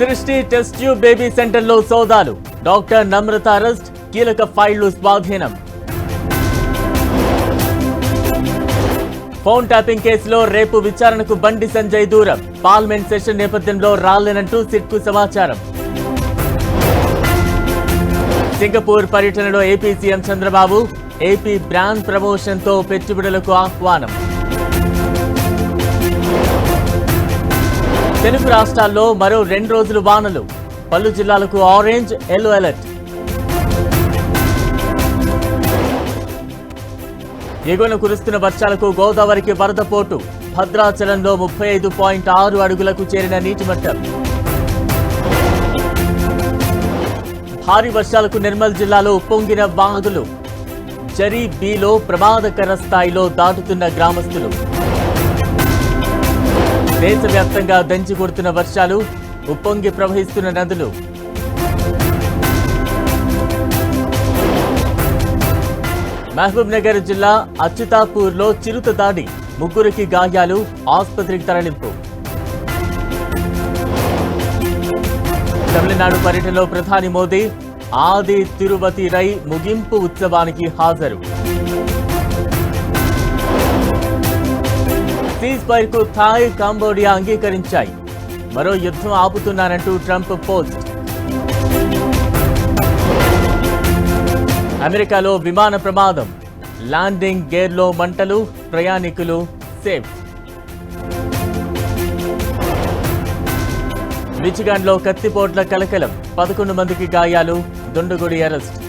సృష్టి test tube baby సెంటర్లో సోదాలు. డాక్టర్ నమ్రత అరెస్ట్, కీలక ఫైళ్లు స్వాధీనం. ఫోన్ ట్యాపింగ్ కేసులో రేపు విచారణకు బండి సంజయ్ దూరం. పార్లమెంట్ సెషన్ నేపథ్యంలో రాలేనంటూ సిట్కు సమాచారం. సింగపూర్ పర్యటనలో AP CM Chandrababu. AP brand ప్రమోషన్తో పెట్టుబడులకు ఆహ్వానం. తెలుగు రాష్ట్రాల్లో మరో 2 రోజులు వానలు. పలు జిల్లాలకు ఆరెంజ్, ఎల్లో అలర్ట్. ఎగువన కురుస్తున్న వర్షాలకు గోదావరికి వరద పోటు. భద్రాచలంలో 35.6 అడుగులకు చేరిన నీటి మట్టం. భారీ వర్షాలకు నిర్మల్ జిల్లాలో ఉప్పొంగిన వాగులు. జరీ బీలో ప్రమాదకర స్థాయిలో దాటుతున్న గ్రామస్తులు. దేశవ్యాప్తంగా దంచి కొడుతున్న వర్షాలు, ఉప్పొంగి ప్రవహిస్తున్న నదులు. మహబూబ్ నగర్ జిల్లా అచ్యుతాపూర్లో చిరుత దాడి. 3 గాయాలు, ఆసుపత్రికి తరలింపు. తమిళనాడు పర్యటనలో ప్రధాని మోదీ. ఆది తిరుపతి రై ముగింపు ఉత్సవానికి హాజరు. సీజ్ ఫైర్ కు థాయ్, కంబోడియా అంగీకరించాయి. మరో యుద్ధం ఆపుతున్నానంటూ ట్రంప్ పోస్ట్. అమెరికాలో విమాన ప్రమాదం. ల్యాండింగ్ గేర్లో మంటలు, ప్రయాణికులు సేఫ్. మిచిగాన్లో కత్తిపోట్ల కలకలం. 11 మందికి గాయాలు, దుండగుడి అరెస్ట్.